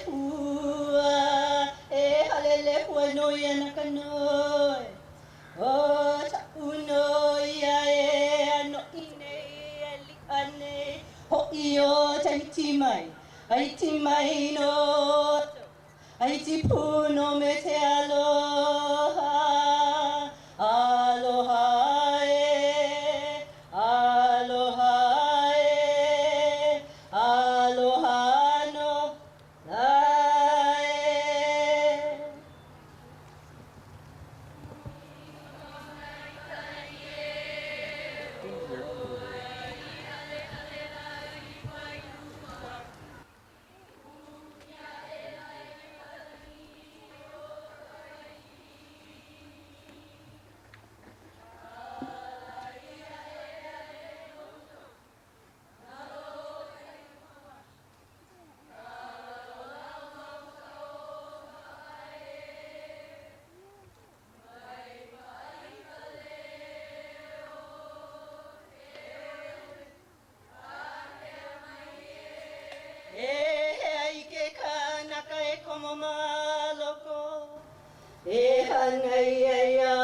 hua, e halele hua noi ana kanoi. O ta uno ia e ano ine e li ane, ho i o tahiti mai, haiti mai no, haiti puno me te aloha, aloha e, aloha e, aloha no, la e. E ke kanaka e komo maloko, e hana ia ia